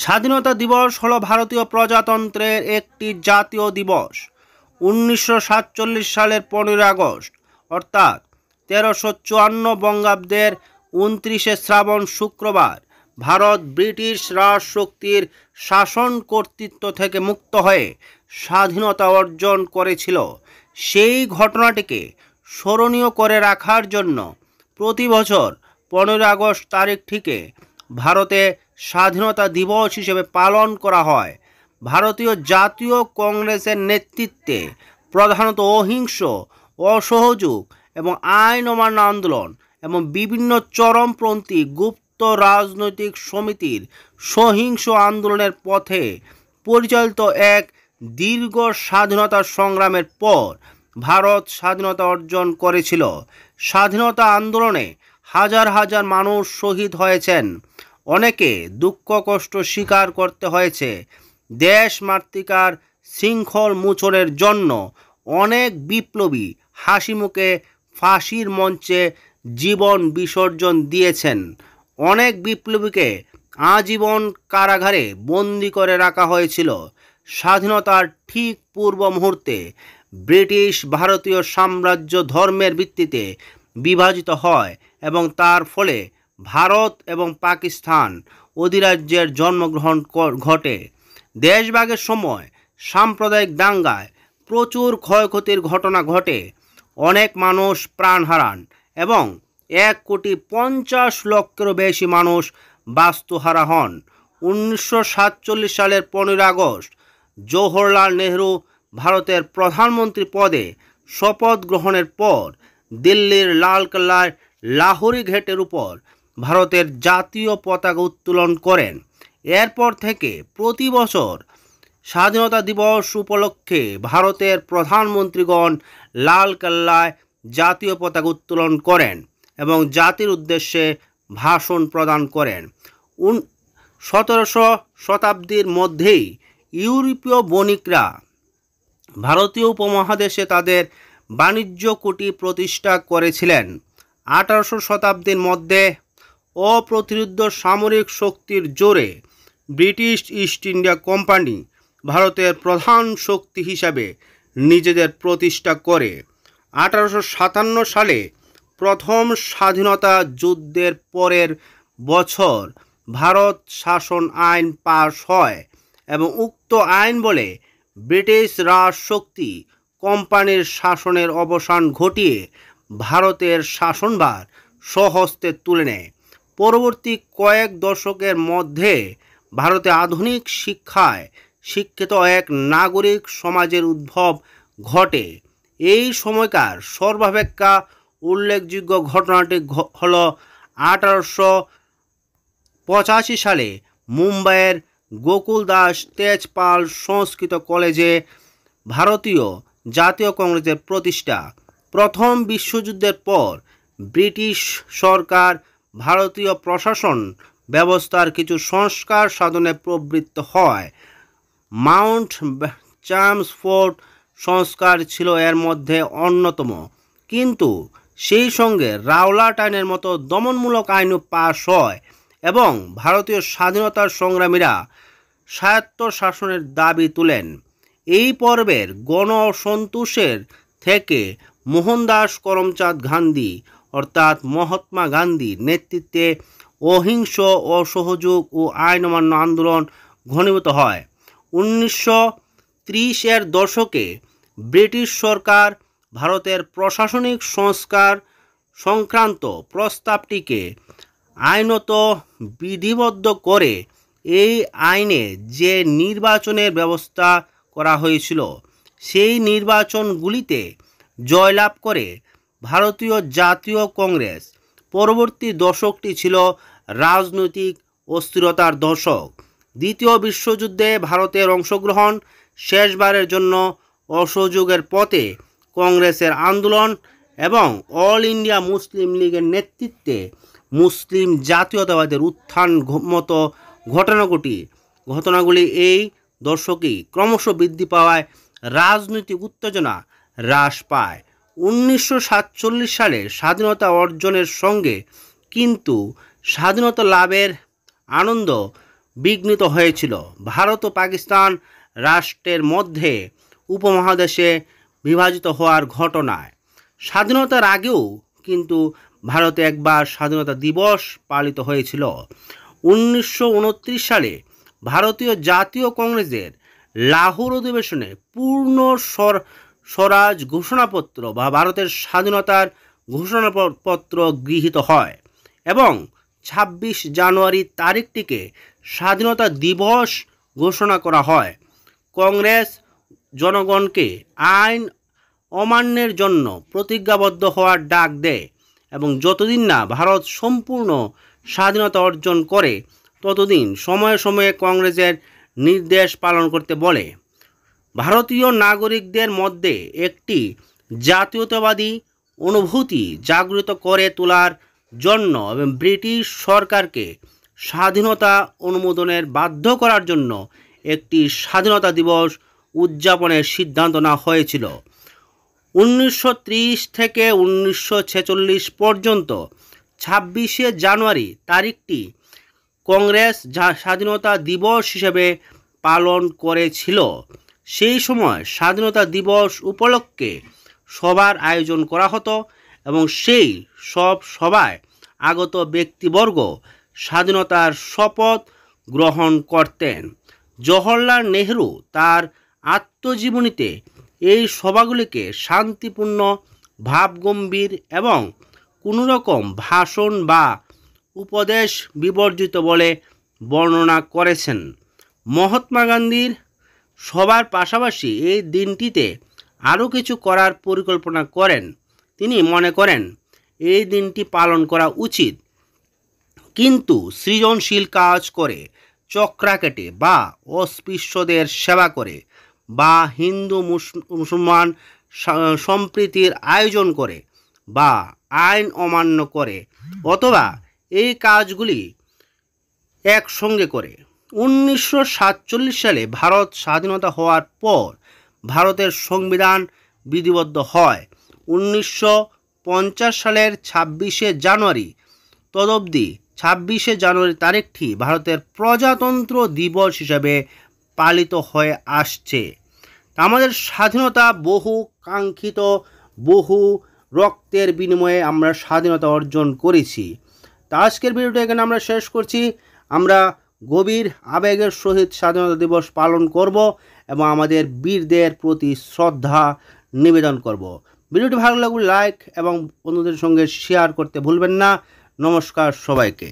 স্বাধীনতা দিবস হলো ভারতীয় প্রজাতন্ত্রের একটি জাতীয় দিবস। 1947 সালের 15 আগস্ট অর্থাৎ 1354 বঙ্গাব্দের 29শে শ্রাবণ শুক্রবার ভারত ব্রিটিশ রাজশক্তির শাসন কর্তৃত্ব থেকে মুক্ত হয়ে স্বাধীনতা অর্জন করেছিল। সেই ঘটনাটিকে স্মরণীয় করে রাখার জন্য প্রতি বছর 15 আগস্ট তারিখটিকে ভারতে স্বাধীনতা দিবস হিসেবে পালন করা হয়। ভারতীয় জাতীয় কংগ্রেসের নেতৃত্বে প্রধানত অহিংস, অসহযোগ এবং আইন অমান্য আন্দোলন এবং বিভিন্ন চরমপন্থী গুপ্ত রাজনৈতিক সমিতির সহিংস আন্দোলনের পথে পরিচালিত এক দীর্ঘ স্বাধীনতা সংগ্রামের পর ভারত স্বাধীনতা অর্জন করেছিল। স্বাধীনতা আন্দোলনে হাজার হাজার মানুষ শহীদ হয়েছেন, অনেকে দুঃখ কষ্ট স্বীকার করতে হয়েছে। দেশ মাতৃকার শৃঙ্খল মোচনের জন্য অনেক বিপ্লবী হাসি মুখে ফাঁসির মঞ্চে জীবন বিসর্জন দিয়েছেন। অনেক বিপ্লবীকে আজীবন কারাগারে বন্দি করে রাখা হয়েছিল। স্বাধীনতার ঠিক পূর্ব মুহূর্তে ব্রিটিশ ভারতীয় সাম্রাজ্য ধর্মের ভিত্তিতে বিভাজিত হয় এবং তার ফলে ভারত এবং পাকিস্তান অধিরাজ্যের জন্মগ্রহণ ঘটে। দেশভাগের সময় সাম্প্রদায়িক দাঙ্গায় প্রচুর ক্ষয়ক্ষতির ঘটনা ঘটে, অনেক মানুষ প্রাণ হারান এবং 1,50,00,000-এরও বেশি মানুষ বাস্তুহারা হন। 1947 সালের 15 আগস্ট জওহরলাল নেহরু ভারতের প্রধানমন্ত্রী পদে শপথ গ্রহণের পর দিল্লির লালকেল্লায় লাহোরি গেটের উপর ভারতের জাতীয় পতাকা উত্তোলন করেন। এরপর থেকে প্রতি বছর স্বাধীনতা দিবস উপলক্ষে ভারতের প্রধানমন্ত্রীগণ লালকেল্লায় জাতীয় পতাকা উত্তোলন করেন এবং জাতির উদ্দেশ্যে ভাষণ প্রদান করেন। 17শো শতাব্দীর মধ্যেই ইউরোপীয় বণিকরা ভারতীয় উপমহাদেশে তাদের বাণিজ্য কুটি প্রতিষ্ঠা করেছিলেন। 18শো শতাব্দীর মধ্যে অপ্রতিরোধ্য সামরিক শক্তির জোরে ব্রিটিশ ইস্ট ইন্ডিয়া কোম্পানি ভারতের প্রধান শক্তি হিসাবে নিজেদের প্রতিষ্ঠা করে। 1857 সালে প্রথম স্বাধীনতা যুদ্ধের পরের বছর ভারত শাসন আইন পাশ হয় এবং উক্ত আইন বলে ব্রিটিশ রাজশক্তি কোম্পানির শাসনের অবসান ঘটিয়ে ভারতের শাসনভার স্বহস্তে তুলে নেয়। পরবর্তী কয়েক দশকের মধ্যে ভারতে আধুনিক শিক্ষায় শিক্ষিত এক নাগরিক সমাজের উদ্ভব ঘটে। এই সময়কার সর্বাপেক্ষা উল্লেখযোগ্য ঘটনাটি হল 1885 সালে মুম্বাইয়ের গোকুলদাস তেজপাল সংস্কৃত কলেজে ভারতীয় জাতীয় কংগ্রেসের প্রতিষ্ঠা। প্রথম বিশ্বযুদ্ধের পর ব্রিটিশ সরকার ভারতীয় প্রশাসন ব্যবস্থার কিছু সংস্কার সাধনে প্রবৃত্ত হয়। মাউন্ট চ্যামসফোর্ড সংস্কার ছিল এর মধ্যে অন্যতম, কিন্তু সেই সঙ্গে রাওলাট আইনের মতো দমনমূলক আইনও পাশ হয় এবং ভারতীয় স্বাধীনতার সংগ্রামীরা স্বায়ত্ত শাসনের দাবি তুলেন। এই পর্বের গণ অসন্তোষের থেকে মোহনদাস করমচাঁদ গান্ধী অর্থাৎ মহাত্মা গান্ধীর নেতৃত্বে অহিংস, অসহযোগ ও আইন অমান্য আন্দোলন ঘনীভূত হয়। 1930-এর দশকে ব্রিটিশ সরকার ভারতের প্রশাসনিক সংস্কার সংক্রান্ত প্রস্তাবটিকে আইনত বিধিবদ্ধ করে এই আইনে যে নির্বাচনের ব্যবস্থা করা হয়েছিল সেই নির্বাচনগুলিতে জয়লাভ করে ভারতীয় জাতীয় কংগ্রেস। পরবর্তী দশকটি ছিল রাজনৈতিক অস্থিরতার দশক। দ্বিতীয় বিশ্বযুদ্ধে ভারতের অংশগ্রহণ, শেষবারের জন্য অসহযোগের পথে কংগ্রেসের আন্দোলন এবং অল ইন্ডিয়া মুসলিম লীগের নেতৃত্বে মুসলিম জাতীয়তাবাদের উত্থান মতো ঘটনাগুলি এই দশকেই ক্রমশ বৃদ্ধি পাওয়ায় রাজনৈতিক উত্তেজনা হ্রাস পায়। 1947 সালে স্বাধীনতা অর্জনের সঙ্গে কিন্তু স্বাধীনতা লাভের আনন্দ বিঘ্নিত হয়েছিল। ভারত ও পাকিস্তান রাষ্ট্রের মধ্যে উপমহাদেশে বিভাজিত হওয়ার ঘটনায় স্বাধীনতার আগেও কিন্তু ভারতে একবার স্বাধীনতা দিবস পালিত হয়েছিল। 1929 সালে ভারতীয় জাতীয় কংগ্রেসের লাহোর অধিবেশনে পূর্ণ স্বরাজ ঘোষণাপত্র বা ভারতের স্বাধীনতার ঘোষণাপত্র গৃহীত হয় এবং 26 জানুয়ারি তারিখটিকে স্বাধীনতা দিবস ঘোষণা করা হয়। কংগ্রেস জনগণকে আইন অমান্যের জন্য প্রতিজ্ঞাবদ্ধ হওয়ার ডাক দেয় এবং যতদিন না ভারত সম্পূর্ণ স্বাধীনতা অর্জন করে ততদিন সময়ে সময়ে কংগ্রেসের নির্দেশ পালন করতে বলে। ভারতীয় নাগরিকদের মধ্যে একটি জাতীয়তাবাদী অনুভূতি জাগ্রত করে তোলার জন্য এবং ব্রিটিশ সরকারকে স্বাধীনতা অনুমোদনের বাধ্য করার জন্য একটি স্বাধীনতা দিবস উদযাপনের সিদ্ধান্ত নেওয়া হয়েছিল। 1930 থেকে 1946 পর্যন্ত 26শে জানুয়ারি তারিখটি কংগ্রেস স্বাধীনতা দিবস হিসেবে পালন করেছিল। সেই সময় স্বাধীনতা দিবস উপলক্ষে সভার আয়োজন করা হতো এবং সেই সব সভায় আগত ব্যক্তিবর্গ স্বাধীনতার শপথ গ্রহণ করতেন। জওহরলাল নেহরু তার আত্মজীবনীতে এই সভাগুলিকে শান্তিপূর্ণ, ভাবগম্ভীর এবং কোনো রকম ভাষণ বা উপদেশ বিবর্জিত বলে বর্ণনা করেছেন। মহাত্মা গান্ধীর সবার পাশাপাশি এই দিনটিতে আরও কিছু করার পরিকল্পনা করেন। তিনি মনে করেন এই দিনটি পালন করা উচিত, কিন্তু সৃজনশীল কাজ করে, চক্রা কেটে বা অস্পৃশ্যদের সেবা করে বা হিন্দু মুসলমান সম্প্রীতির আয়োজন করে বা আইন অমান্য করে অথবা এই কাজগুলি একসঙ্গে করে। 1947 সালে ভারত স্বাধীনতা হওয়ার পর ভারতের সংবিধান বিধিবদ্ধ হয়। 1950 সালের 26শে জানুয়ারি তদবধি 26শে জানুয়ারি তারিখটি ভারতের প্রজাতন্ত্র দিবস হিসাবে পালিত হয়ে আসছে। আমাদের স্বাধীনতা বহু কাঙ্ক্ষিত, বহু রক্তের বিনিময়ে আমরা স্বাধীনতা অর্জন করেছি। তা আজকের ভিডিওটা এখানে আমরা শেষ করছি। আমরা গভীর আবেগের সহিত স্বাধীনতা দিবস পালন করব এবং আমাদের বীরদের প্রতি শ্রদ্ধা নিবেদন করব। ভিডিওটি ভালো লাগলে লাইক এবং বন্ধুদের সঙ্গে শেয়ার করতে ভুলবেন না। নমস্কার সবাইকে।